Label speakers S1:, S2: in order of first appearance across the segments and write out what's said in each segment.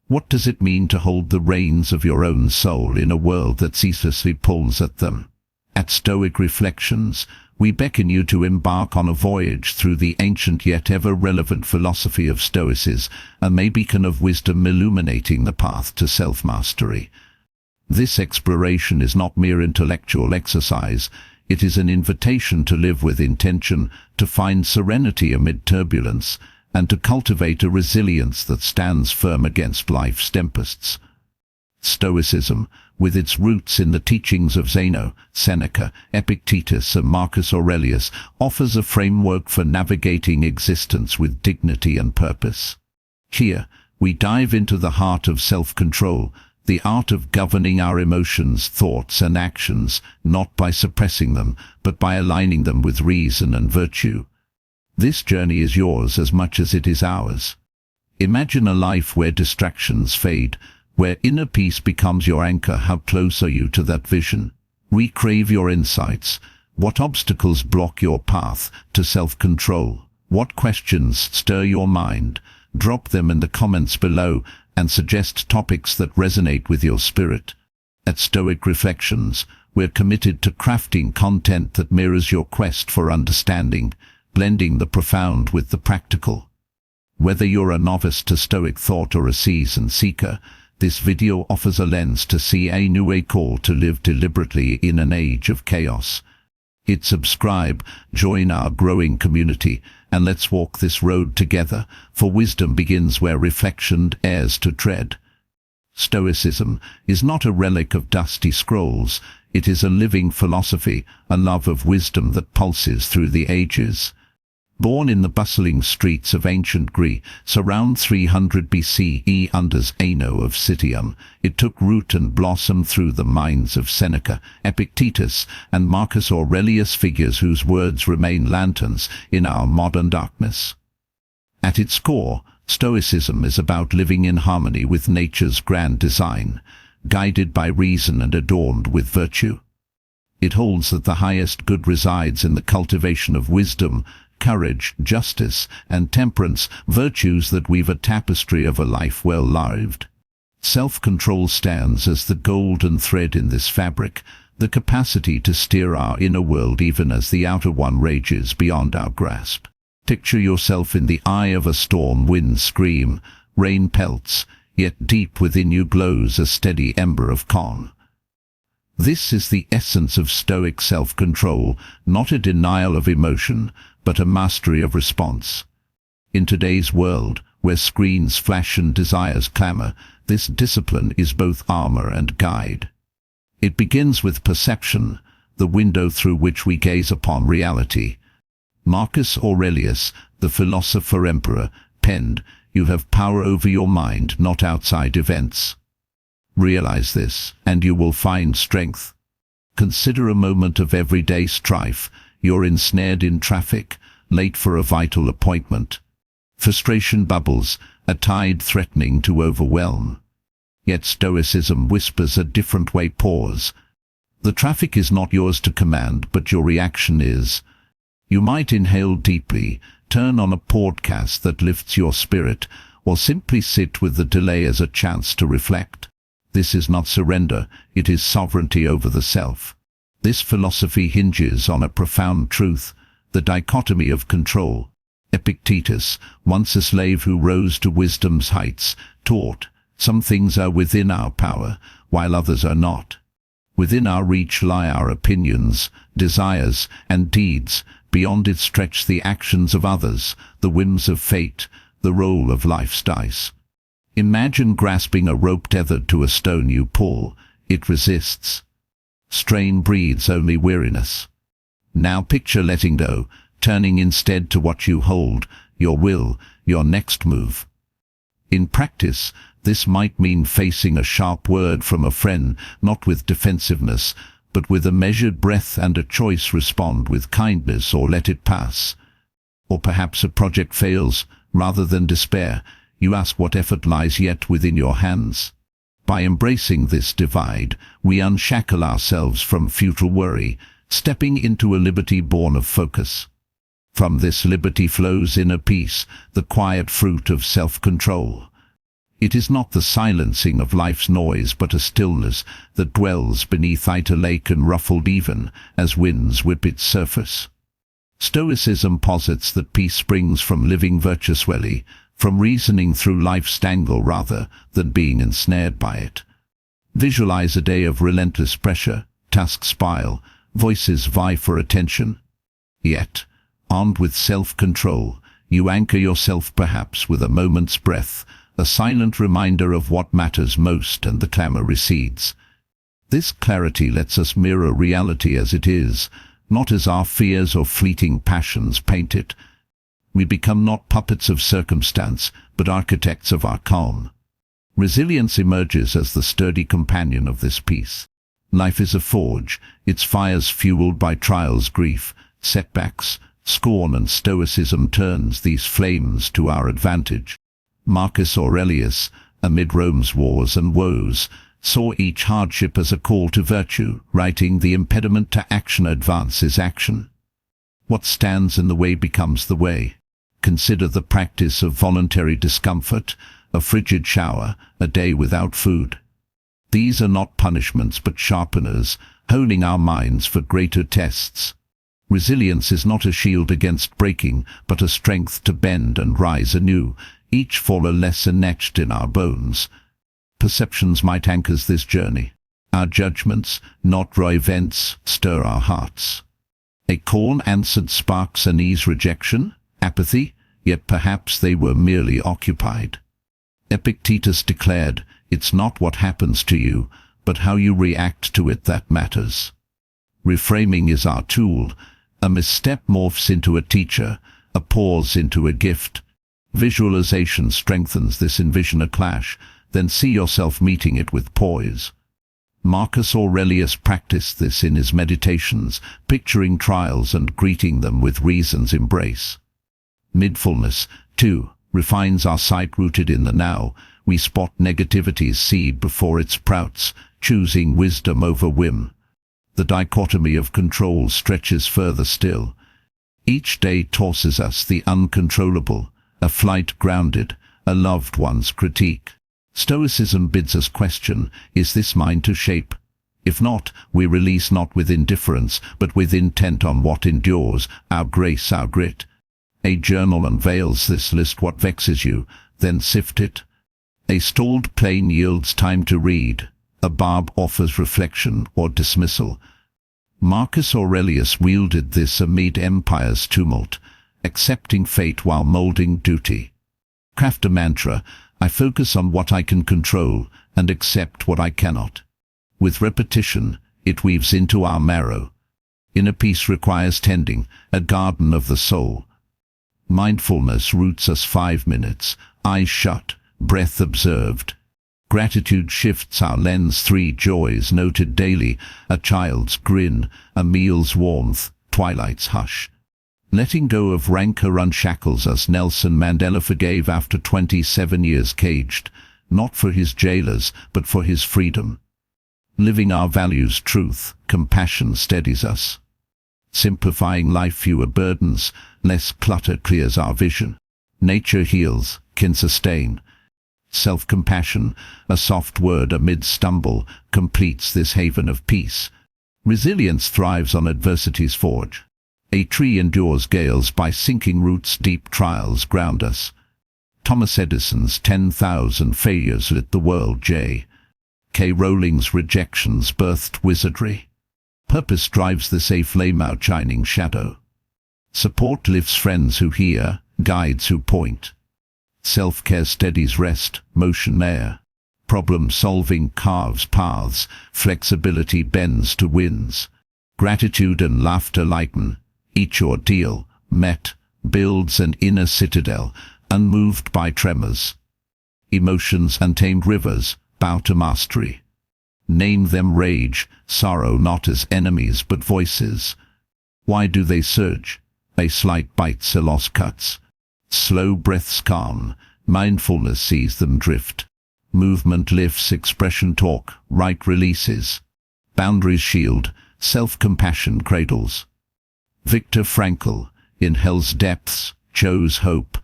S1: What does it mean to hold the reins of your own soul in a world that ceaselessly pulls at them? At Stoic Reflections, we beckon you to embark on a voyage through the ancient yet ever-relevant philosophy of Stoicism, a may beacon of wisdom illuminating the path to self-mastery. This exploration is not mere intellectual exercise. It is an invitation to live with intention, to find serenity amid turbulence, and to cultivate a resilience that stands firm against life's tempests. Stoicism, with its roots in the teachings of Zeno, Seneca, Epictetus and Marcus Aurelius, offers a framework for navigating existence with dignity and purpose. Here, we dive into the heart of self-control, the art of governing our emotions, thoughts and actions, not by suppressing them, but by aligning them with reason and virtue. This journey is yours as much as it is ours. Imagine a life where distractions fade, where inner peace becomes your anchor. How close are you to that vision? We crave your insights. What obstacles block your path to self-control? What questions stir your mind? Drop them in the comments below and suggest topics that resonate with your spirit. At Stoic Reflections, we're committed to crafting content that mirrors your quest for understanding, blending the profound with the practical. Whether you're a novice to Stoic thought or a seasoned seeker, this video offers a lens to see a new call to live deliberately in an age of chaos. Hit subscribe, join our growing community, and let's walk this road together, for wisdom begins where reflection dares to tread. Stoicism is not a relic of dusty scrolls. It is a living philosophy, a love of wisdom that pulses through the ages. Born in the bustling streets of ancient Greece, around 300 BCE under Zeno of Citium, it took root and blossomed through the minds of Seneca, Epictetus, and Marcus Aurelius, figures whose words remain lanterns in our modern darkness. At its core, Stoicism is about living in harmony with nature's grand design, guided by reason and adorned with virtue. It holds that the highest good resides in the cultivation of wisdom, courage, justice, and temperance, virtues that weave a tapestry of a life well lived. Self-control stands as the golden thread in this fabric, the capacity to steer our inner world even as the outer one rages beyond our grasp. Picture yourself in the eye of a storm. Winds scream, rain pelts, yet deep within you glows a steady ember of calm. This is the essence of Stoic self-control, not a denial of emotion, but a mastery of response. In today's world, where screens flash and desires clamor, this discipline is both armor and guide. It begins with perception, the window through which we gaze upon reality. Marcus Aurelius, the philosopher-emperor, penned, "You have power over your mind, not outside events." Realize this, and you will find strength. Consider a moment of everyday strife. You're ensnared in traffic, late for a vital appointment. Frustration bubbles, a tide threatening to overwhelm. Yet Stoicism whispers a different way. Pause. The traffic is not yours to command, but your reaction is. You might inhale deeply, turn on a podcast that lifts your spirit, or simply sit with the delay as a chance to reflect. This is not surrender, it is sovereignty over the self. This philosophy hinges on a profound truth, the dichotomy of control. Epictetus, once a slave who rose to wisdom's heights, taught, some things are within our power, while others are not. Within our reach lie our opinions, desires, and deeds. Beyond it stretch the actions of others, the whims of fate, the roll of life's dice. Imagine grasping a rope tethered to a stone you pull. It resists. Strain breeds only weariness. Now picture letting go, turning instead to what you hold, your will, your next move. In practice, this might mean facing a sharp word from a friend, not with defensiveness, but with a measured breath and a choice. Respond with kindness or let it pass. Or perhaps a project fails. Rather than despair, you ask what effort lies yet within your hands. By embracing this divide, we unshackle ourselves from futile worry, stepping into a liberty born of focus. From this liberty flows inner peace, the quiet fruit of self-control. It is not the silencing of life's noise, but a stillness that dwells beneath it, a lake unruffled even as winds whip its surface. Stoicism posits that peace springs from living virtuously, from reasoning through life's tangle rather than being ensnared by it. Visualize a day of relentless pressure, tasks pile, voices vie for attention. Yet, armed with self-control, you anchor yourself perhaps with a moment's breath, a silent reminder of what matters most, and the clamor recedes. This clarity lets us mirror reality as it is, not as our fears or fleeting passions paint it. We become not puppets of circumstance, but architects of our calm. Resilience emerges as the sturdy companion of this peace. Life is a forge, its fires fueled by trials, grief, setbacks, scorn, and Stoicism turns these flames to our advantage. Marcus Aurelius, amid Rome's wars and woes, saw each hardship as a call to virtue, writing, "The impediment to action advances action. What stands in the way becomes the way." Consider the practice of voluntary discomfort, a frigid shower, a day without food. These are not punishments but sharpeners, honing our minds for greater tests. Resilience is not a shield against breaking, but a strength to bend and rise anew, each fall a lesson etched in our bones. Perceptions might anchor this journey. Our judgments, not raw events, stir our hearts. A corn-answered sparks an ease rejection, apathy, yet perhaps they were merely occupied. Epictetus declared, "It's not what happens to you, but how you react to it that matters." Reframing is our tool. A misstep morphs into a teacher, a pause into a gift. Visualization strengthens this. Envision a clash, then see yourself meeting it with poise. Marcus Aurelius practiced this in his meditations, picturing trials and greeting them with reason's embrace. Mindfulness, too, refines our sight. Rooted in the now, we spot negativity's seed before it sprouts, choosing wisdom over whim. The dichotomy of control stretches further still. Each day tosses us the uncontrollable, a flight grounded, a loved one's critique. Stoicism bids us question, is this mine to shape? If not, we release, not with indifference, but with intent on what endures, our grace, our grit. A journal unveils this. List what vexes you, then sift it. A stalled plane yields time to read. A barb offers reflection or dismissal. Marcus Aurelius wielded this amid empire's tumult, accepting fate while molding duty. Craft a mantra: I focus on what I can control and accept what I cannot. With repetition, it weaves into our marrow. Inner peace requires tending, a garden of the soul. Mindfulness roots us. 5 minutes, eyes shut, breath observed. Gratitude shifts our lens. 3 joys noted daily, a child's grin, a meal's warmth, twilight's hush. Letting go of rancor unshackles us. Nelson Mandela forgave after 27 years caged, not for his jailers, but for his freedom. Living our values, truth, compassion steadies us. Simplifying life, fewer burdens, less clutter clears our vision. Nature heals, can sustain. Self-compassion, a soft word amid stumble, completes this haven of peace. Resilience thrives on adversity's forge. A tree endures gales by sinking roots. Deep trials ground us. Thomas Edison's 10,000 failures lit the world. J.K. Rowling's rejections birthed wizardry. Purpose drives this. A flame outshining shadow. Support lifts friends who hear, guides who point. Self-care steadies rest, motion air. Problem-solving carves paths, flexibility bends to winds. Gratitude and laughter lighten. Each ordeal, met, builds an inner citadel, unmoved by tremors. Emotions, untamed rivers, bow to mastery. Name them: rage, sorrow, not as enemies but voices. Why do they surge? A slight bites, a loss cuts. Slow breaths calm, mindfulness sees them drift. Movement lifts, expression talk, right releases. Boundaries shield, self-compassion cradles. Viktor Frankl, in hell's depths, chose hope,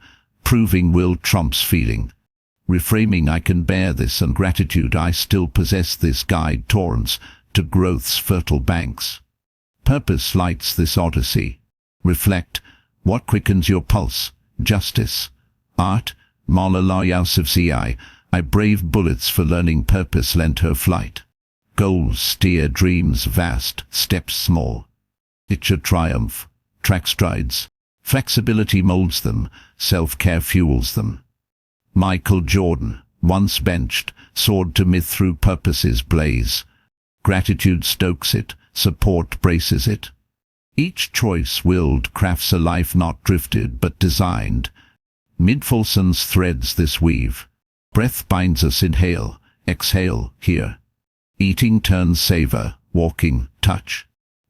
S1: proving will trumps feeling. reframing I can bear this, and gratitude I still possess this, guide torrents to growth's fertile banks. Purpose lights this odyssey. Reflect, what quickens your pulse? Justice, art, Malala I brave bullets for learning, purpose lent her flight. Goals steer dreams vast, steps small. It should triumph, track strides. Flexibility molds them, self-care fuels them. Michael Jordan, once benched, soared to myth through purpose's blaze. Gratitude stokes it, support braces it. Each choice willed crafts a life not drifted but designed. Mindfulness threads this weave. Breath binds us, inhale, exhale, here. Eating turns savor, walking, touch.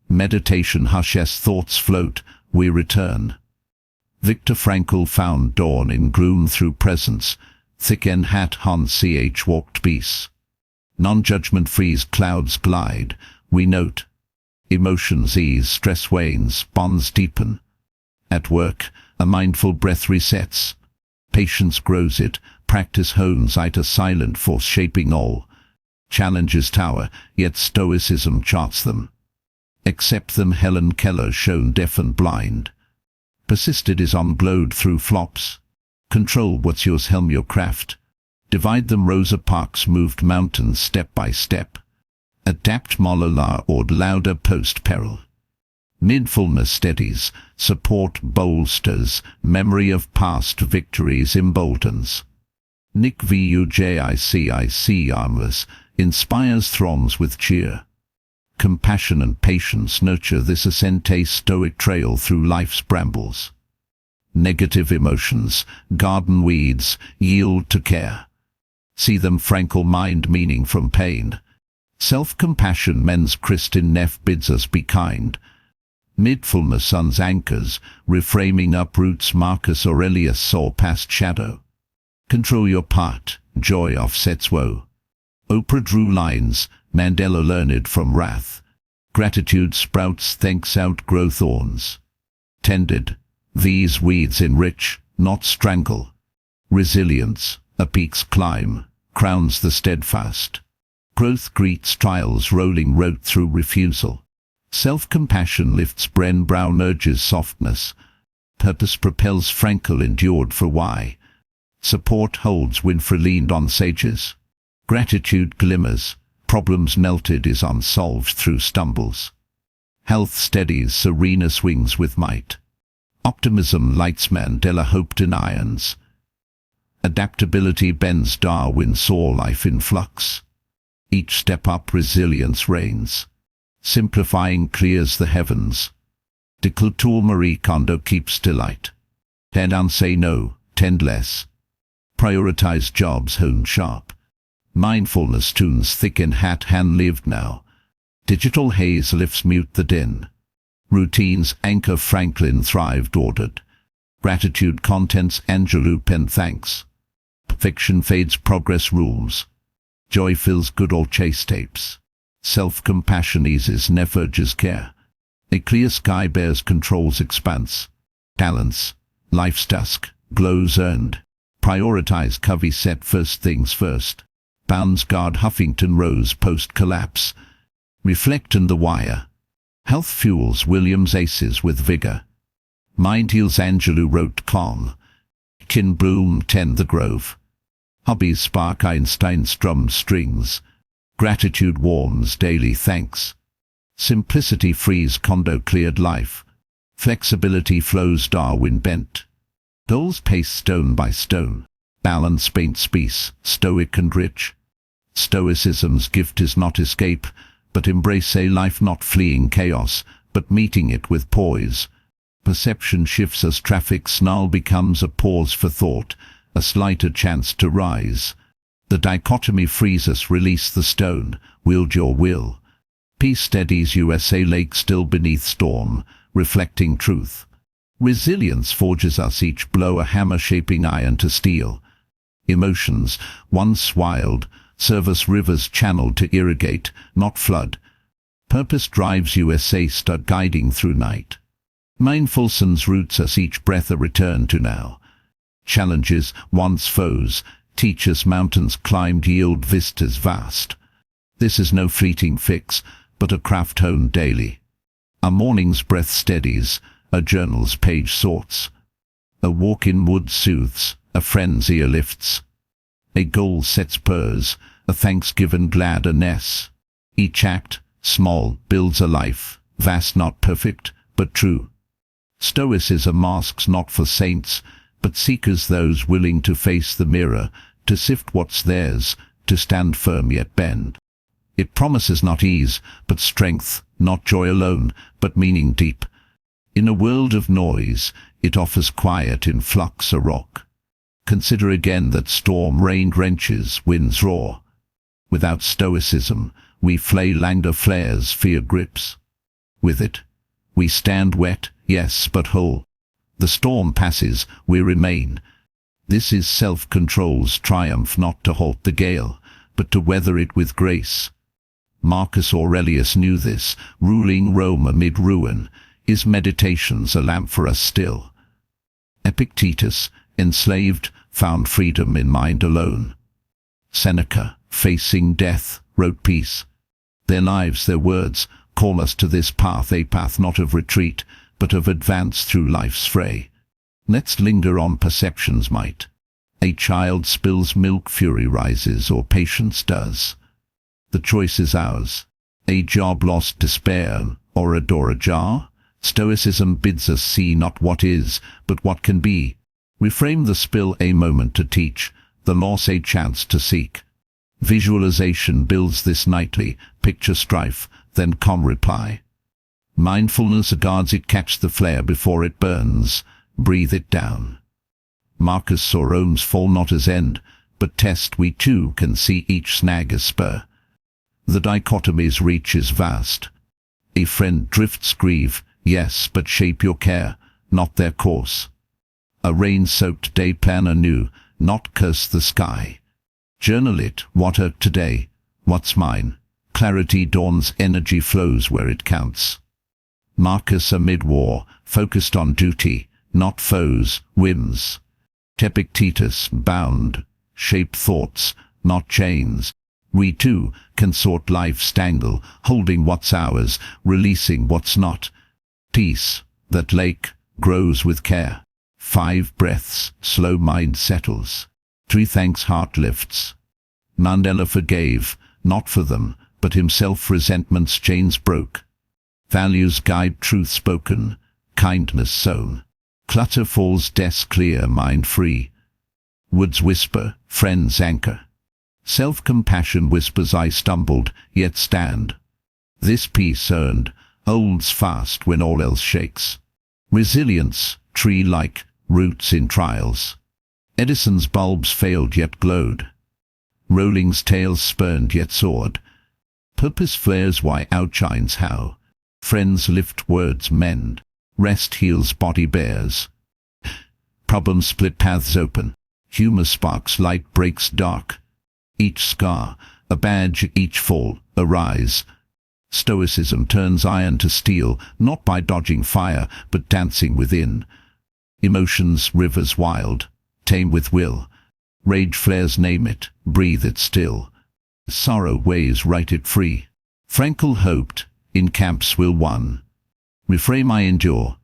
S1: Meditation hushes thoughts float, we return. Viktor Frankl found dawn in gloom through presence. Thick en hat Han ch walked peace. Non-judgment frees, clouds glide, we note. Emotions ease, stress wanes, bonds deepen. At work, a mindful breath resets. Patience grows it, practice hones it, a silent force shaping all. Challenges tower, yet Stoicism charts them. Accept them, Helen Keller shown deaf and blind. Persisted is unglowed through flops. Control what's yours, helm your craft. Divide them, Rosa Parks moved mountains step by step. Adapt, Malala or louder post-peril. Mindfulness steadies, support bolsters, memory of past victories emboldens. Nick Vujic armless, inspires throngs with cheer. Compassion and patience nurture this ascente stoic trail through life's brambles. Negative emotions, garden weeds, yield to care. See them, Frankl mind meaning from pain. Self-compassion mends, Kristin Neff bids us be kind. Mindfulness sun's anchors, reframing uproots, Marcus Aurelius saw past shadow. Control your part, joy offsets woe. Oprah drew lines, Mandela learned from wrath. Gratitude sprouts, thanks outgrow thorns. Tended, these weeds enrich, not strangle. Resilience, a peak's climb, crowns the steadfast. Growth greets trials, rolling road through refusal. Self-compassion lifts Bren Brown, urges softness. Purpose propels, Frankl endured for why. Support holds, Winfrey leaned on sages. Gratitude glimmers, problems melted is unsolved through stumbles. Health steadies, Serena swings with might. Optimism lights, Mandela hoped in irons. Adaptability bends, Darwin saw life in flux. Each step up, resilience reigns. Simplifying clears the heavens. Dichotomy Marie Kondo keeps delight. Tear down, say no, tend less. Prioritize jobs, hone sharp. Mindfulness tunes thick in hat, hand lived now. Digital haze lifts, mute the din. Routines anchor, Franklin thrived ordered. Gratitude contents, Angelou pen thanks. Fiction fades, progress rules. Joy fills, good old chase tapes. Self-compassion eases, Neff urges care. A clear sky bears, controls expanse. Talents, life's dusk, glows earned. Prioritize, Covey set first things first. Bounds guard, Huffington rose post-collapse. Reflect and the wire. Health fuels, Williams aces with vigor. Mind heals, Angelou wrote calm. Kin bloom, tend the grove. Hobbies spark, Einstein strummed strings. Gratitude warms, daily thanks. Simplicity frees, Kondo cleared life. Flexibility flows, Darwin bent. Goals pace, stone by stone. Balance paints peace, stoic and rich. Stoicism's gift is not escape, but embrace a life not fleeing chaos, but meeting it with poise. Perception shifts as traffic snarl becomes a pause for thought, a slighter chance to rise. The dichotomy frees us, release the stone, wield your will. Peace steadies, USA lake still beneath storm, reflecting truth. Resilience forges us, each blow a hammer shaping iron to steel. Emotions, once wild, serve us rivers channeled to irrigate, not flood. Purpose drives, USA stud guiding through night. Mindfulness roots us, each breath a return to now. Challenges, once foes, Teach us mountains climbed yield vistas vast. This is no fleeting fix, but a craft honed daily. A morning's breath steadies, a journal's page sorts. A walk in wood soothes, a friend's ear lifts. A goal sets purrs, a thanksgiven gladness. Each act, small, builds a life, vast not perfect, but true. Stoicism masks not for saints, but seekers those willing to face the mirror, to sift what's theirs, to stand firm yet bend. It promises not ease, but strength, not joy alone, but meaning deep. In a world of noise, it offers quiet in flux a rock. Consider again that storm rain wrenches, winds roar. Without stoicism, we flail anger flares, fear grips. With it, we stand wet, yes, but whole. The storm passes, we remain. This is self-control's triumph, not to halt the gale, but to weather it with grace. Marcus Aurelius knew this, ruling Rome amid ruin. His meditations a lamp for us still. Epictetus, enslaved, found freedom in mind alone. Seneca, facing death, wrote peace. Their lives, their words, call us to this path, a path not of retreat, but of advance through life's fray. Let's linger on perception's might. A child spills milk, fury rises, or patience does. The choice is ours. A job lost, despair, or a door ajar. Stoicism bids us see not what is, but what can be. Reframe the spill, a moment to teach, the loss a chance to seek. Visualization builds this nightly, picture strife, then calm reply. Mindfulness guards it, catch the flare before it burns, breathe it down. Marcus saw Rome's fall not as end, but test. We too can see each snag as spur. The dichotomy's reach is vast. A friend drifts grieve, yes, but shape your care, not their course. A rain-soaked day plan anew, not curse the sky. Journal it, what are today, what's mine. Clarity dawns, energy flows where it counts. Marcus amid war, focused on duty, not foes, whims. Epictetus, bound, shape thoughts, not chains. We too can sort life's tangle, holding what's ours, releasing what's not. Peace, that lake, grows with care. 5 breaths, slow mind settles. 3 thanks, heart lifts. Mandela forgave, not for them, but himself. Resentment's chains broke. Values guide, truth spoken, kindness sown. Clutter falls, desk clear, mind free. Woods whisper, friends anchor. Self-compassion whispers, I stumbled, yet stand. This peace earned, holds fast when all else shakes. Resilience, tree-like, roots in trials. Edison's bulbs failed yet glowed. Rolling's tails spurned yet soared. Purpose flares, why outshines how. Friends lift, words mend. Rest heals, body bears. Problems split, paths open. Humor sparks, light breaks dark. Each scar, a badge, each fall, a rise. Stoicism turns iron to steel, not by dodging fire, but dancing within. Emotions, rivers wild, tame with will. Rage flares, name it, breathe it still. Sorrow weighs, write it free. Frankl hoped, in camps will one. Reframe, I endure.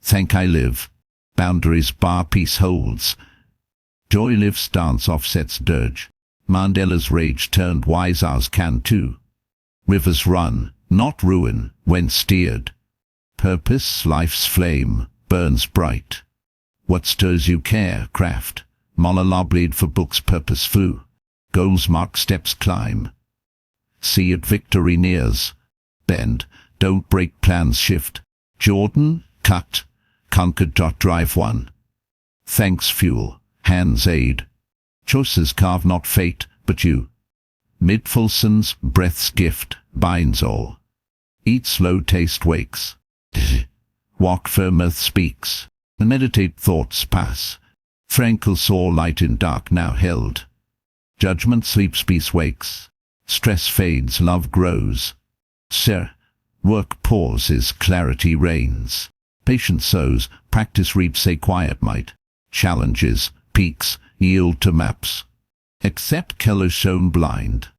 S1: Thank, I live. Boundaries bar, peace holds. Joy lives, dance offsets dirge. Mandela's rage turned wise, ours can too. Rivers run, not ruin, when steered. Purpose, life's flame, burns bright. What stirs you, care, craft. Monologue bleed for books, purpose flew. Goals mark, steps climb. See it, victory nears. Bend, don't break, plans shift. Jordan, cut, conquered, drive one. Thanks, fuel, hands aid. Choices carve not fate, but you. Midfulson's breath's gift binds all. Eat slow, taste wakes. Walk firm, earth speaks. Meditate, thoughts pass. Frankl saw light in dark, now held. Judgment sleeps, peace wakes. Stress fades, love grows. Work pauses, clarity reigns. Patience sows, practice reaps, a quiet might. Challenges, peaks, yield to maps. Accept color shown blind.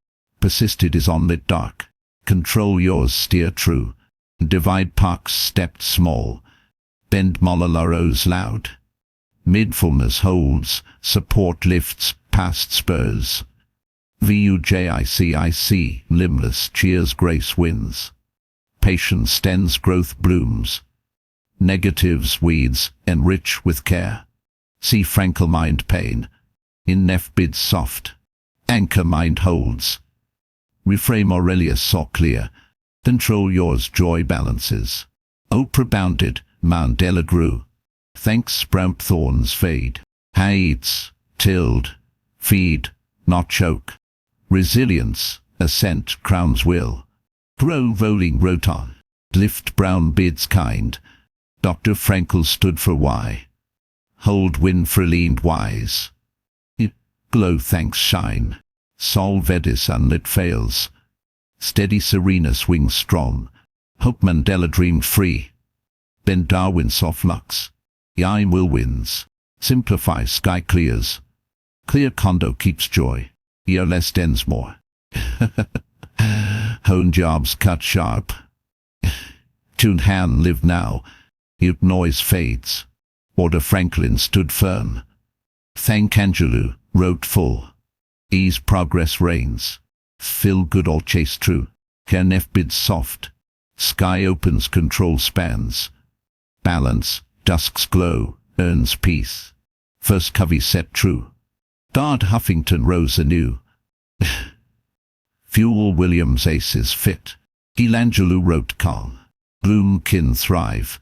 S1: Persisted is onlit dark. Control yours, steer true. Divide parks stepped small. Bend mololaros loud. Mindfulness holds, support lifts, past spurs. VUJICIC, limbless cheers grace wins. Patience stands growth blooms. Negatives weeds, enrich with care. See Frankel mind pain. In nef bids soft. Anchor mind holds. Reframe Aurelius saw clear. Control yours joy balances. Oprah bounded, Mandela grew. Thanks sprout thorns fade. Hates, tilled, feed, not choke. Resilience, ascent crowns will. Grow rolling roton. Lift brown bids kind. Dr. Frankel stood for why. Hold win for leaned wise. Glow thanks shine. Sol Vedis unlit fails. Steady Serena swings strong. Hope Mandela dreamed free. Ben Darwin soft lux. I will wins. Simplify sky clears. Clear condo keeps joy. Year less Densmore. Hone jobs cut sharp. Tuned hand live now. Mute noise fades. Order Franklin stood firm. Thank Angelou, wrote full. Ease progress reigns. Feel good or chase true. Kernef bids soft. Sky opens control spans. Balance, dusk's glow, earns peace. First covey set true. Dard Huffington rose anew. Fuel Williams aces fit. Gilangelou wrote calm. Gloom kin thrive.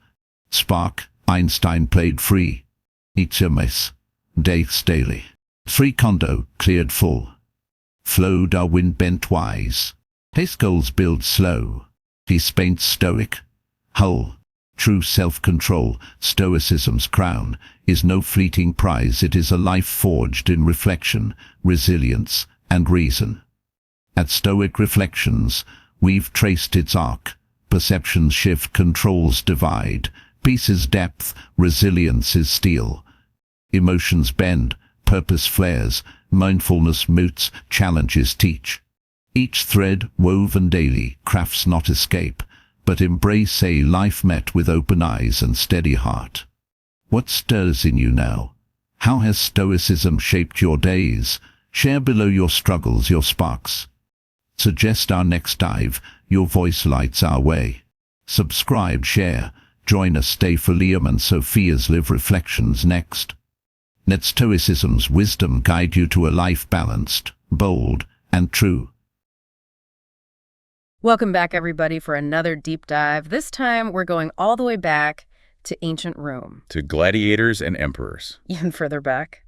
S1: Spark, Einstein played free. Itchamis, Dates daily. Free condo, cleared full. Flow Darwin bent wise. His goals build slow. He paints stoic. Whole. True self-control, Stoicism's crown, is no fleeting prize. It is a life forged in reflection, resilience, and reason. At Stoic Reflections, we've traced its arc. Perceptions shift, controls divide. Peace is depth, resilience is steel. Emotions bend, purpose flares, mindfulness moots, challenges teach. Each thread, woven daily, crafts not escape, but embrace a life met with open eyes and steady heart. What stirs in you now? How has Stoicism shaped your days? Share below your struggles, your sparks. Suggest our next dive, your voice lights our way. Subscribe, share, join us, stay for Liam and Sophia's Live Reflections next. Let Stoicism's wisdom guide you to a life balanced, bold, and true.
S2: Welcome back, everybody, for another deep dive. This time, we're going all the way back to ancient Rome.
S3: To gladiators and emperors.
S2: Even further back,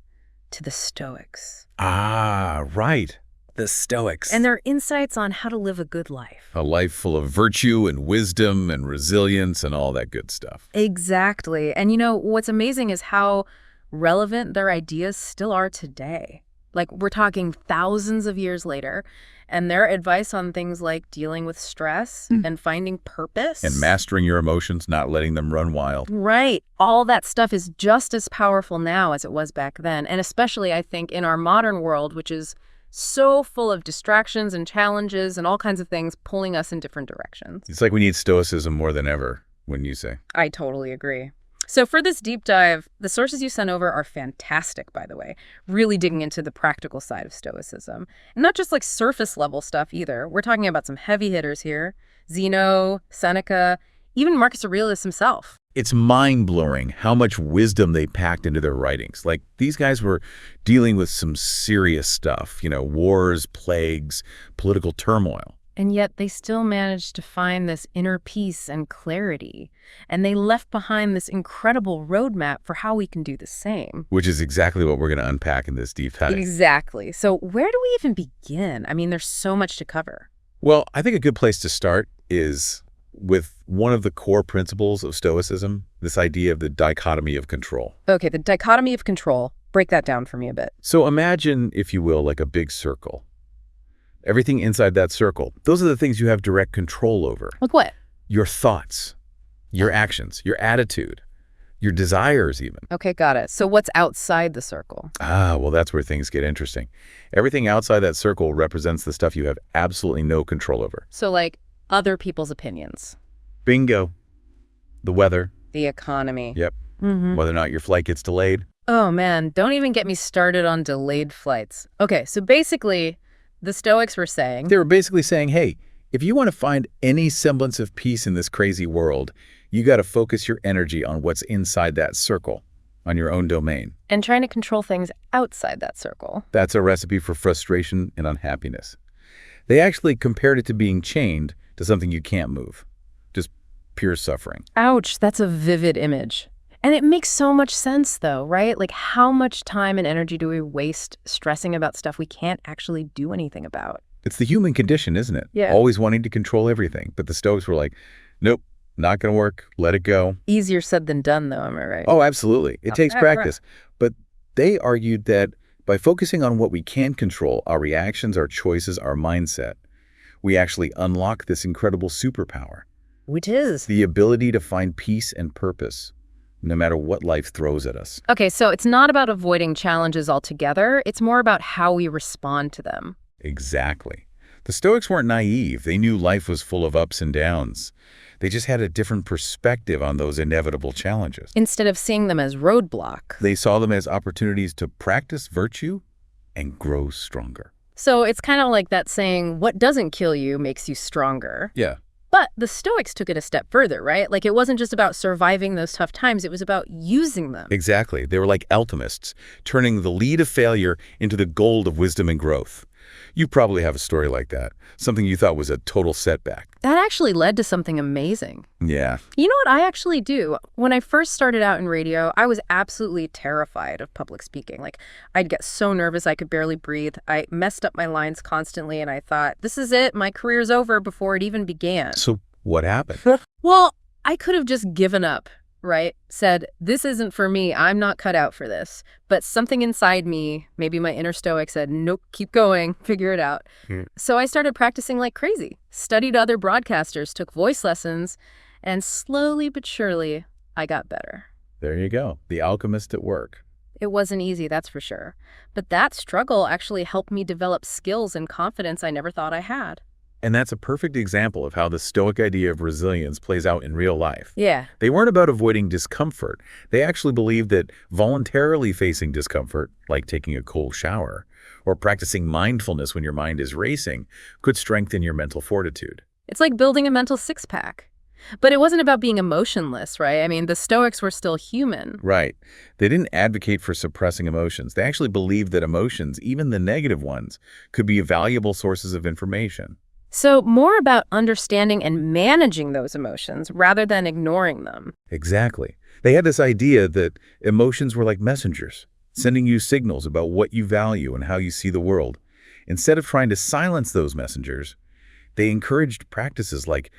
S2: to the Stoics.
S3: Ah, right. The Stoics.
S2: And their insights on how to live a good life.
S3: A life full of virtue and wisdom and resilience and all that good stuff.
S2: Exactly. And you know, what's amazing is how relevant their ideas still are today. Like, we're talking thousands of years later, and their advice on things like dealing with stress and finding purpose.
S3: And mastering your emotions, not letting them run wild.
S2: Right. All that stuff is just as powerful now as it was back then. And especially, I think, in our modern world, which is so full of distractions and challenges and all kinds of things pulling us in different directions.
S3: It's like we need Stoicism more than ever, wouldn't you say?
S2: I totally agree. So for this deep dive, the sources you sent over are fantastic, by the way, really digging into the practical side of Stoicism. And not just like surface level stuff either. We're talking about some heavy hitters here. Zeno, Seneca, even Marcus Aurelius himself.
S3: It's mind-blowing how much wisdom they packed into their writings. Like, these guys were dealing with some serious stuff, wars, plagues, political turmoil.
S2: And yet they still managed to find this inner peace and clarity. And they left behind this incredible roadmap for how we can do the same.
S3: Which is exactly what we're going to unpack in this deep dive.
S2: Exactly. So where do we even begin? I mean, there's so much to cover.
S3: Well, I think a good place to start is with one of the core principles of Stoicism, this idea of the dichotomy of control.
S2: Okay, the dichotomy of control. Break that down for me a bit.
S3: So imagine, if you will, like a big circle. Everything inside that circle, those are the things you have direct control over.
S2: Like what?
S3: Your thoughts, your actions, your attitude. your desires even.
S2: Okay, got it. So what's outside the circle?
S3: Well, that's where things get interesting. Everything outside that circle represents the stuff you have absolutely no control over.
S2: So like other people's opinions.
S3: Bingo. The weather.
S2: The economy.
S3: Yep. Whether or not your flight gets delayed.
S2: Oh man, don't even get me started on delayed flights. Okay, so basically, the Stoics were saying...
S3: They were basically saying, hey, if you want to find any semblance of peace in this crazy world, you got to focus your energy on what's inside that circle, on your own domain.
S2: And trying to control things outside that circle.
S3: That's a recipe for frustration and unhappiness. They actually compared it to being chained to something you can't move. Just pure suffering.
S2: Ouch, that's a vivid image. And it makes so much sense, though, right? Like, how much time and energy do we waste stressing about stuff we can't actually do anything about?
S3: It's the human condition, isn't it?
S2: Yeah.
S3: Always wanting to control everything. But the Stoics were like, nope, not going to work. Let it go.
S2: Easier said than done, though, am I right?
S3: Oh, absolutely. It takes practice. But they argued that by focusing on what we can control, our reactions, our choices, our mindset, we actually unlock this incredible superpower.
S2: Which is?
S3: The ability to find peace and purpose, no matter what life throws at us.
S2: Okay, so it's not about avoiding challenges altogether. It's more about how we respond to them.
S3: Exactly. The Stoics weren't naive. They knew life was full of ups and downs. They just had a different perspective on those inevitable challenges.
S2: Instead of seeing them as roadblocks.
S3: They saw them as opportunities to practice virtue and grow stronger.
S2: So it's kind of like that saying, what doesn't kill you makes you stronger.
S3: Yeah.
S2: But the Stoics took it a step further, right? Like, it wasn't just about surviving those tough times. It was about using them.
S3: Exactly. They were like alchemists, turning the lead of failure into the gold of wisdom and growth. You probably have a story like that, something you thought was a total setback.
S2: That actually led to something amazing.
S3: Yeah.
S2: You know what I actually do? When I first started out in radio, I was absolutely terrified of public speaking. Like, I'd get so nervous I could barely breathe. I messed up my lines constantly, and I thought, this is it. My career's over before it even began.
S3: So what happened?
S2: Well, I could have just given up, right? Said, this isn't for me. I'm not cut out for this. But something inside me, maybe my inner Stoic, said, nope, keep going, figure it out. So I started practicing like crazy, studied other broadcasters, took voice lessons, and slowly but surely, I got better.
S3: There you go. The alchemist at work.
S2: It wasn't easy, that's for sure. But that struggle actually helped me develop skills and confidence I never thought I had.
S3: And that's a perfect example of how the Stoic idea of resilience plays out in real life.
S2: Yeah.
S3: They weren't about avoiding discomfort. They actually believed that voluntarily facing discomfort, like taking a cold shower, or practicing mindfulness when your mind is racing, could strengthen your mental fortitude.
S2: It's like building a mental six-pack. But it wasn't about being emotionless, right? I mean, the Stoics were still human.
S3: Right. They didn't advocate for suppressing emotions. They actually believed that emotions, even the negative ones, could be valuable sources of information.
S2: So more about understanding and managing those emotions rather than ignoring them.
S3: Exactly. They had this idea that emotions were like messengers, sending you signals about what you value and how you see the world. Instead of trying to silence those messengers, they encouraged practices like,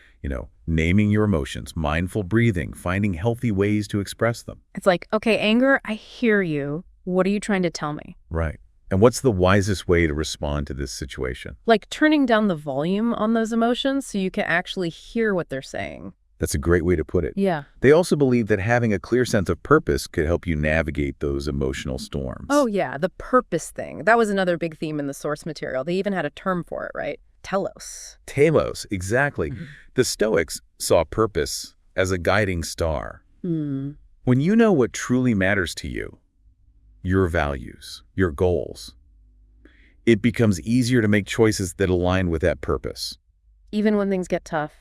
S3: naming your emotions, mindful breathing, finding healthy ways to express them.
S2: It's like, okay, anger, I hear you. What are you trying to tell me?
S3: Right. And what's the wisest way to respond to this situation?
S2: Like turning down the volume on those emotions so you can actually hear what they're saying.
S3: That's a great way to put it.
S2: Yeah.
S3: They also believe that having a clear sense of purpose could help you navigate those emotional storms.
S2: Oh, yeah, the purpose thing. That was another big theme in the source material. They even had a term for it, right? Telos.
S3: Telos, exactly. The Stoics saw purpose as a guiding star. When you know what truly matters to you, your values, your goals, it becomes easier to make choices that align with that purpose.
S2: Even when things get tough,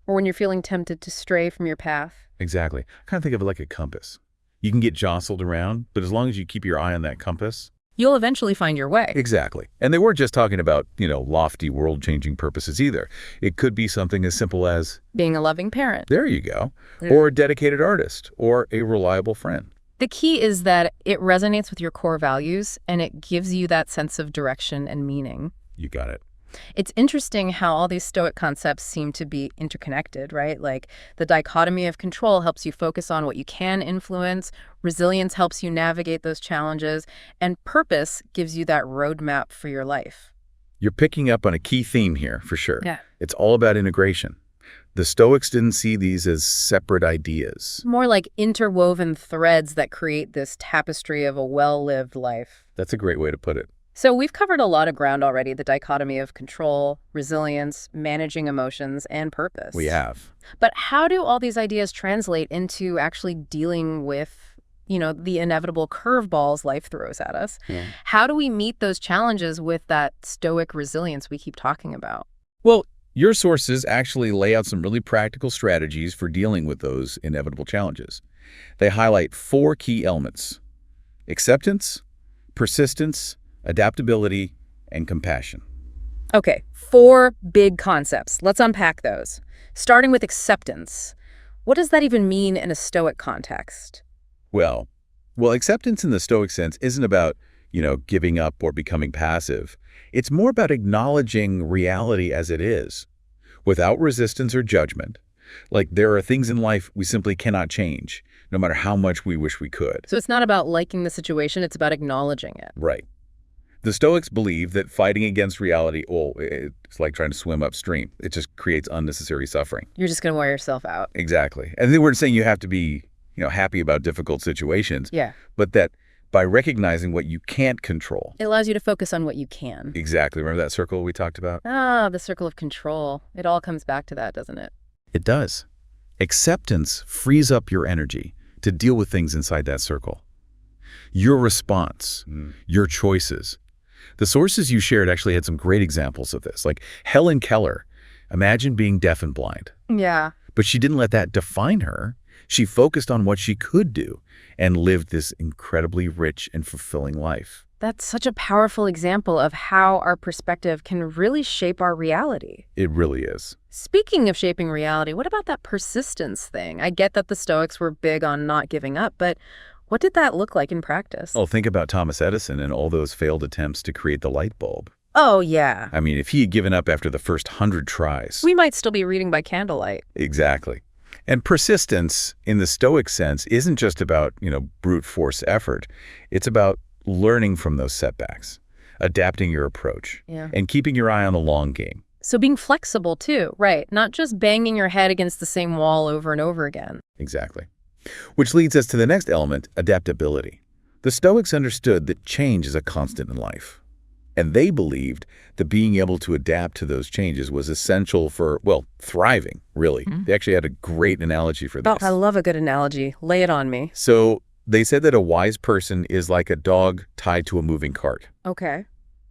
S2: or when you're feeling tempted to stray from your path.
S3: Exactly. I kind of think of it like a compass. You can get jostled around, but as long as you keep your eye on that compass,
S2: you'll eventually find your way.
S3: Exactly. And they weren't just talking about, lofty world-changing purposes either. It could be something as simple as
S2: being a loving parent.
S3: There you go. Or a dedicated artist, or a reliable friend.
S2: The key is that it resonates with your core values and it gives you that sense of direction and meaning.
S3: You got it.
S2: It's interesting how all these Stoic concepts seem to be interconnected, right? Like the dichotomy of control helps you focus on what you can influence, resilience helps you navigate those challenges, and purpose gives you that roadmap for your life.
S3: You're picking up on a key theme here, for sure.
S2: Yeah.
S3: It's all about integration. The Stoics didn't see these as separate ideas.
S2: More like interwoven threads that create this tapestry of a well-lived life.
S3: That's a great way to put it.
S2: So we've covered a lot of ground already, the dichotomy of control, resilience, managing emotions, and purpose.
S3: We have.
S2: But how do all these ideas translate into actually dealing with, the inevitable curveballs life throws at us?
S3: Yeah.
S2: How do we meet those challenges with that stoic resilience we keep talking about?
S3: Well, your sources actually lay out some really practical strategies for dealing with those inevitable challenges. They highlight 4 key elements: acceptance, persistence, adaptability, and compassion.
S2: Okay, 4 big concepts. Let's unpack those. Starting with acceptance. What does that even mean in a Stoic context?
S3: Well, acceptance in the Stoic sense isn't about, giving up or becoming passive. It's more about acknowledging reality as it is, without resistance or judgment. Like, there are things in life we simply cannot change, no matter how much we wish we could.
S2: So it's not about liking the situation, it's about acknowledging it.
S3: Right. The Stoics believe that fighting against reality, it's like trying to swim upstream. It just creates unnecessary suffering.
S2: You're just going to wear yourself out.
S3: Exactly. And they weren't saying you have to be, happy about difficult situations.
S2: Yeah.
S3: But that by recognizing what you can't control.
S2: It allows you to focus on what you can.
S3: Exactly. Remember that circle we talked about?
S2: Ah, the circle of control. It all comes back to that, doesn't it?
S3: It does. Acceptance frees up your energy to deal with things inside that circle. Your response, your choices. The sources you shared actually had some great examples of this, like Helen Keller. Imagine being deaf and blind.
S2: Yeah.
S3: But she didn't let that define her. She focused on what she could do and lived this incredibly rich and fulfilling life.
S2: That's such a powerful example of how our perspective can really shape our reality.
S3: It really is.
S2: Speaking of shaping reality, what about that persistence thing? I get that the Stoics were big on not giving up, but what did that look like in practice?
S3: Oh, think about Thomas Edison and all those failed attempts to create the light bulb.
S2: Oh, yeah.
S3: I mean, if he had given up after the first 100 tries.
S2: We might still be reading by candlelight.
S3: Exactly. And persistence, in the Stoic sense, isn't just about, brute force effort. It's about learning from those setbacks, adapting your approach, and keeping your eye on the long game.
S2: So being flexible, too, right? Not just banging your head against the same wall over and over again.
S3: Exactly. Which leads us to the next element, adaptability. The Stoics understood that change is a constant in life. And they believed that being able to adapt to those changes was essential for, thriving, really. They actually had a great analogy for this.
S2: Oh, I love a good analogy. Lay it on me.
S3: So they said that a wise person is like a dog tied to a moving cart.
S2: Okay.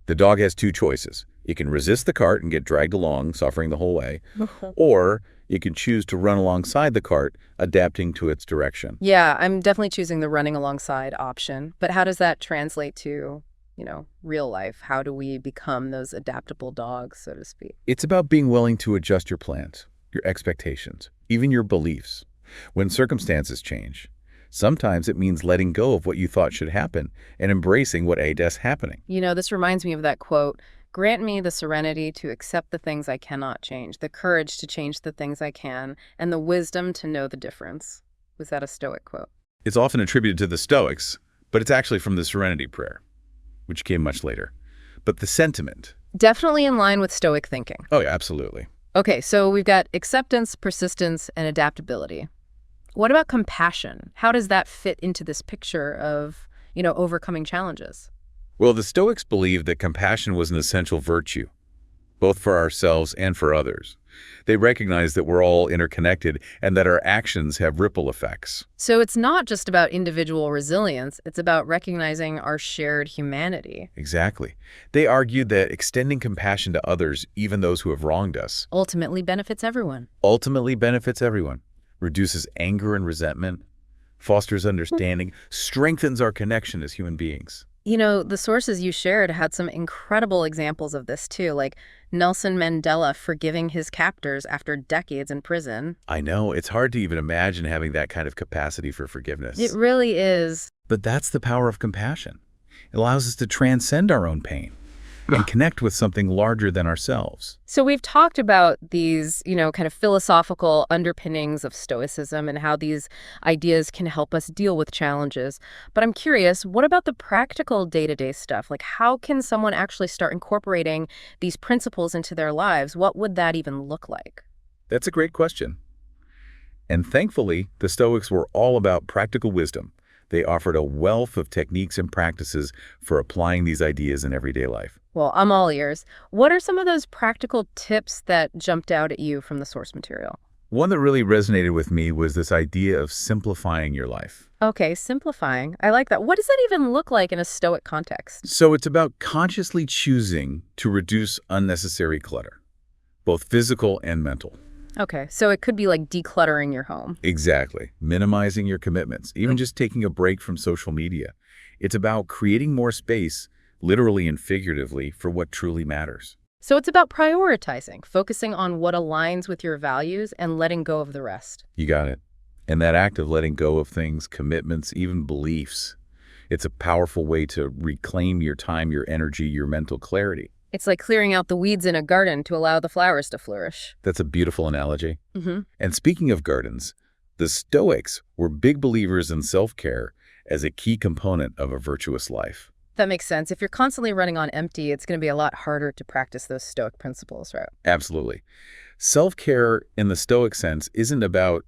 S3: The dog has 2 choices. It can resist the cart and get dragged along, suffering the whole way, or it can choose to run alongside the cart, adapting to its direction.
S2: Yeah, I'm definitely choosing the running alongside option. But how does that translate to, real life? How do we become those adaptable dogs, so to speak?
S3: It's about being willing to adjust your plans, your expectations, even your beliefs. When circumstances change, sometimes it means letting go of what you thought should happen and embracing what is happening.
S2: This reminds me of that quote, "Grant me the serenity to accept the things I cannot change, the courage to change the things I can, and the wisdom to know the difference." Was that a Stoic quote?
S3: It's often attributed to the Stoics, but it's actually from the Serenity Prayer, which came much later. But the sentiment.
S2: Definitely in line with Stoic thinking.
S3: Oh, yeah, absolutely.
S2: Okay, so we've got acceptance, persistence, and adaptability. What about compassion? How does that fit into this picture of, overcoming challenges?
S3: Well, the Stoics believed that compassion was an essential virtue, both for ourselves and for others. They recognized that we're all interconnected and that our actions have ripple effects.
S2: So it's not just about individual resilience, it's about recognizing our shared humanity.
S3: Exactly. They argued that extending compassion to others, even those who have wronged us,
S2: Ultimately benefits everyone.
S3: reduces anger and resentment, fosters understanding, strengthens our connection as human beings.
S2: The sources you shared had some incredible examples of this too, like Nelson Mandela forgiving his captors after decades in prison.
S3: I know, it's hard to even imagine having that kind of capacity for forgiveness.
S2: It really is.
S3: But that's the power of compassion. It allows us to transcend our own pain and connect with something larger than ourselves.
S2: So we've talked about these, kind of philosophical underpinnings of Stoicism and how these ideas can help us deal with challenges. But I'm curious, what about the practical day-to-day stuff? Like, how can someone actually start incorporating these principles into their lives? What would that even look like?
S3: That's a great question. And thankfully, the Stoics were all about practical wisdom. They offered a wealth of techniques and practices for applying these ideas in everyday life.
S2: Well, I'm all ears. What are some of those practical tips that jumped out at you from the source material?
S3: One that really resonated with me was this idea of simplifying your life.
S2: Okay, simplifying. I like that. What does that even look like in a Stoic context?
S3: So it's about consciously choosing to reduce unnecessary clutter, both physical and mental.
S2: Okay, so it could be like decluttering your home.
S3: Exactly. Minimizing your commitments, even just taking a break from social media. It's about creating more space, literally and figuratively, for what truly matters.
S2: So it's about prioritizing, focusing on what aligns with your values and letting go of the rest.
S3: You got it. And that act of letting go of things, commitments, even beliefs, it's a powerful way to reclaim your time, your energy, your mental clarity.
S2: It's like clearing out the weeds in a garden to allow the flowers to flourish.
S3: That's a beautiful analogy.
S2: Mm-hmm.
S3: And speaking of gardens, the Stoics were big believers in self-care as a key component of a virtuous life.
S2: That makes sense. If you're constantly running on empty, it's going to be a lot harder to practice those Stoic principles, right?
S3: Absolutely. Self-care in the Stoic sense isn't about,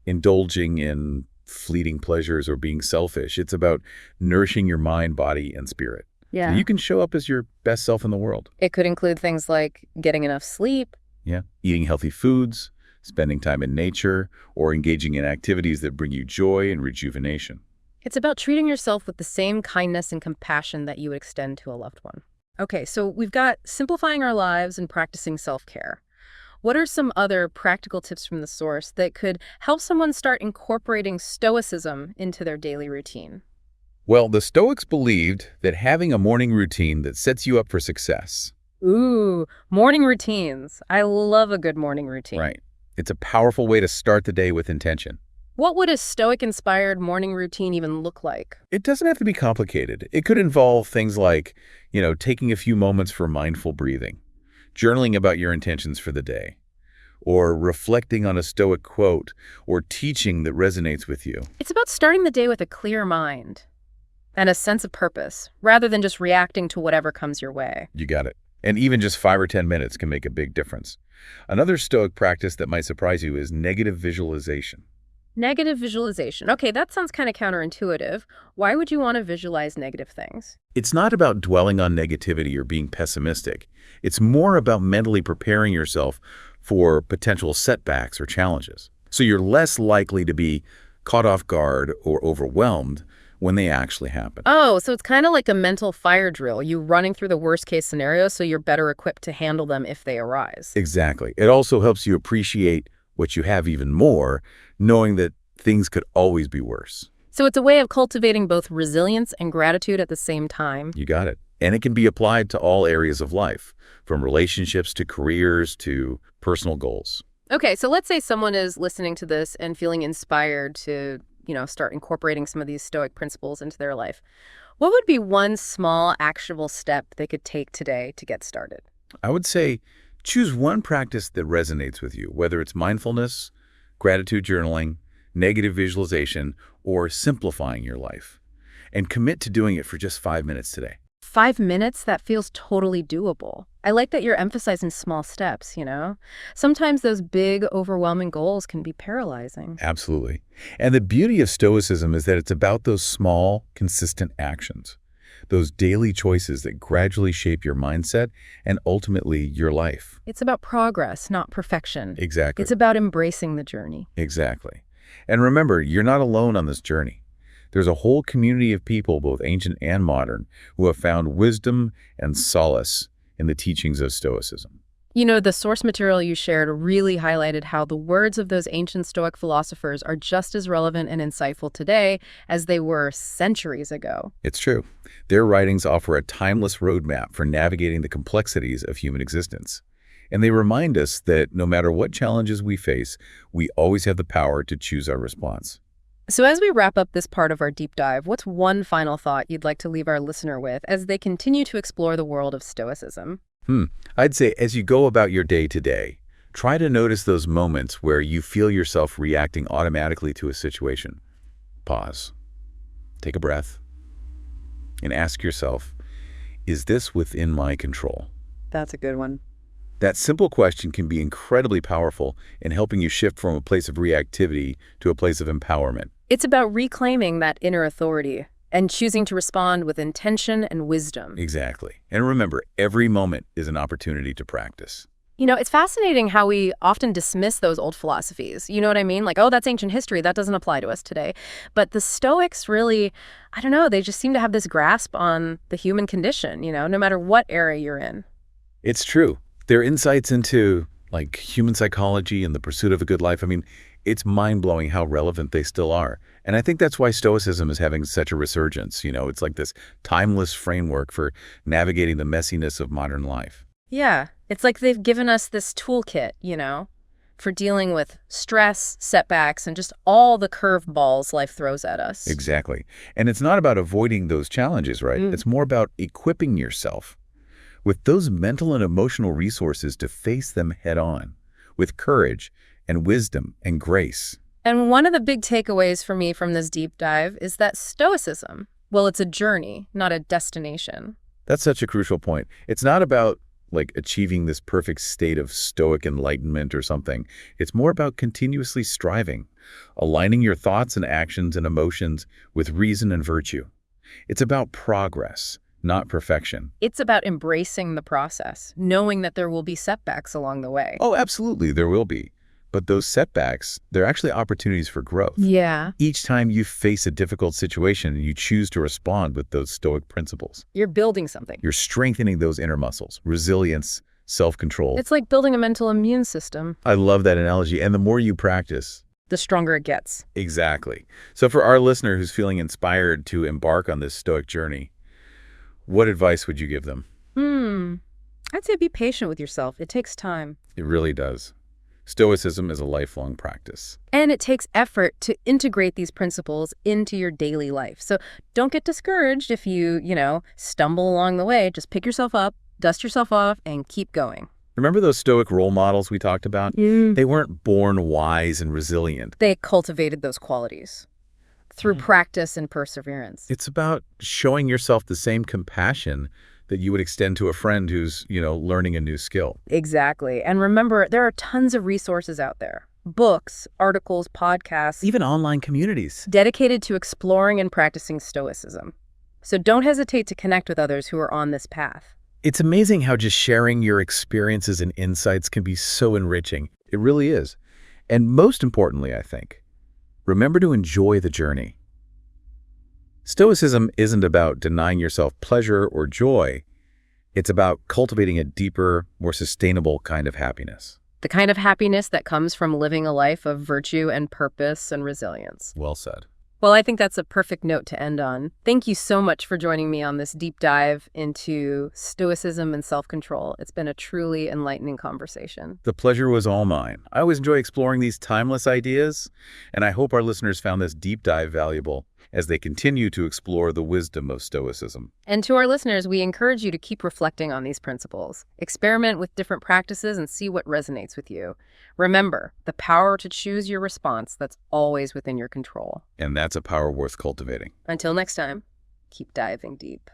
S3: indulging in fleeting pleasures or being selfish. It's about nourishing your mind, body, and spirit.
S2: Yeah.
S3: So you can show up as your best self in the world.
S2: It could include things like getting enough sleep.
S3: Yeah. Eating healthy foods, spending time in nature, or engaging in activities that bring you joy and rejuvenation.
S2: It's about treating yourself with the same kindness and compassion that you would extend to a loved one. Okay, so we've got simplifying our lives and practicing self-care. What are some other practical tips from the source that could help someone start incorporating Stoicism into their daily routine?
S3: Well, the Stoics believed that having a morning routine that sets you up for success.
S2: Ooh, morning routines. I love a good morning routine.
S3: Right. It's a powerful way to start the day with intention.
S2: What would a Stoic-inspired morning routine even look like?
S3: It doesn't have to be complicated. It could involve things like, taking a few moments for mindful breathing, journaling about your intentions for the day, or reflecting on a Stoic quote or teaching that resonates with you.
S2: It's about starting the day with a clear mind and a sense of purpose, rather than just reacting to whatever comes your way.
S3: You got it. And even just 5 or 10 minutes can make a big difference. Another Stoic practice that might surprise you is negative visualization.
S2: Negative visualization. Okay, that sounds kind of counterintuitive. Why would you want to visualize negative things?
S3: It's not about dwelling on negativity or being pessimistic. It's more about mentally preparing yourself for potential setbacks or challenges. So you're less likely to be caught off guard or overwhelmed when they actually happen.
S2: Oh, so it's kind of like a mental fire drill. You running through the worst case scenario so you're better equipped to handle them if they arise.
S3: Exactly. It also helps you appreciate what you have even more, knowing that things could always be worse.
S2: So it's a way of cultivating both resilience and gratitude at the same time.
S3: You got it. And it can be applied to all areas of life, from relationships to careers to personal goals.
S2: Okay, so let's say someone is listening to this and feeling inspired to, start incorporating some of these Stoic principles into their life. What would be one small, actionable step they could take today to get started?
S3: I would say choose one practice that resonates with you, whether it's mindfulness, gratitude journaling, negative visualization, or simplifying your life. And commit to doing it for just 5 minutes today.
S2: 5 minutes? That feels totally doable. I like that you're emphasizing small steps, Sometimes those big, overwhelming goals can be paralyzing.
S3: Absolutely. And the beauty of Stoicism is that it's about those small, consistent actions, those daily choices that gradually shape your mindset and ultimately your life.
S2: It's about progress, not perfection.
S3: Exactly.
S2: It's about embracing the journey.
S3: Exactly. And remember, you're not alone on this journey. There's a whole community of people, both ancient and modern, who have found wisdom and solace in the teachings of Stoicism.
S2: The source material you shared really highlighted how the words of those ancient Stoic philosophers are just as relevant and insightful today as they were centuries ago.
S3: It's true. Their writings offer a timeless roadmap for navigating the complexities of human existence. And they remind us that no matter what challenges we face, we always have the power to choose our response.
S2: So as we wrap up this part of our deep dive, what's one final thought you'd like to leave our listener with as they continue to explore the world of Stoicism?
S3: I'd say as you go about your day to day, try to notice those moments where you feel yourself reacting automatically to a situation. Pause. Take a breath. And ask yourself, is this within my control?
S2: That's a good one.
S3: That simple question can be incredibly powerful in helping you shift from a place of reactivity to a place of empowerment.
S2: It's about reclaiming that inner authority and choosing to respond with intention and wisdom.
S3: Exactly. And remember, every moment is an opportunity to practice.
S2: You know, it's fascinating how we often dismiss those old philosophies. You know what I mean? Like, oh, that's ancient history. That doesn't apply to us today. But the Stoics really, I don't know, they just seem to have this grasp on the human condition, you know, no matter what era you're in.
S3: It's true. Their insights into, like, human psychology and the pursuit of a good life, I mean, it's mind-blowing how relevant they still are. And I think that's why Stoicism is having such a resurgence. You know, it's like this timeless framework for navigating the messiness of modern life.
S2: Yeah, it's like they've given us this toolkit, you know, for dealing with stress, setbacks, and just all the curveballs life throws at us.
S3: Exactly. And it's not about avoiding those challenges, right? It's more about equipping yourself with those mental and emotional resources to face them head on, with courage and wisdom and grace.
S2: And one of the big takeaways for me from this deep dive is that Stoicism, well, it's a journey, not a destination.
S3: That's such a crucial point. It's not about like achieving this perfect state of stoic enlightenment or something. It's more about continuously striving, aligning your thoughts and actions and emotions with reason and virtue. It's about progress, not perfection.
S2: It's about embracing the process, knowing that there will be setbacks along the way.
S3: Oh, absolutely, there will be. But those setbacks, they're actually opportunities for growth.
S2: Yeah.
S3: Each time you face a difficult situation and you choose to respond with those stoic principles,
S2: You're building something.
S3: you're strengthening those inner muscles, resilience, self-control.
S2: It's like building a mental immune system.
S3: I love that analogy. And the more you practice,
S2: The stronger it gets.
S3: exactly. So for our listener who's feeling inspired to embark on this stoic journey, what advice would you give them?
S2: I'd say be patient with yourself. It takes time.
S3: It really does. Stoicism is a lifelong practice.
S2: And it takes effort to integrate these principles into your daily life. So don't get discouraged if you stumble along the way. Just pick yourself up, dust yourself off, and keep going.
S3: Remember those stoic role models we talked about? They weren't born wise and resilient.
S2: They cultivated those qualities through practice and perseverance.
S3: It's about showing yourself the same compassion that you would extend to a friend who's, learning a new skill.
S2: Exactly. And remember, there are tons of resources out there. Books, articles, podcasts,
S3: Even online communities.
S2: dedicated to exploring and practicing Stoicism. So don't hesitate to connect with others who are on this path.
S3: It's amazing how just sharing your experiences and insights can be so enriching. It really is. And most importantly, I think, remember to enjoy the journey. Stoicism isn't about denying yourself pleasure or joy. It's about cultivating a deeper, more sustainable kind of happiness.
S2: The kind of happiness that comes from living a life of virtue and purpose and resilience.
S3: Well said.
S2: Well, I think that's a perfect note to end on. Thank you so much for joining me on this deep dive into Stoicism and self-control. It's been a truly enlightening conversation.
S3: The pleasure was all mine. I always enjoy exploring these timeless ideas, and I hope our listeners found this deep dive valuable as they continue to explore the wisdom of Stoicism.
S2: And to our listeners, we encourage you to keep reflecting on these principles. Experiment with different practices and see what resonates with you. Remember, the power to choose your response that's always within your control.
S3: And that's a power worth cultivating.
S2: Until next time, keep diving deep.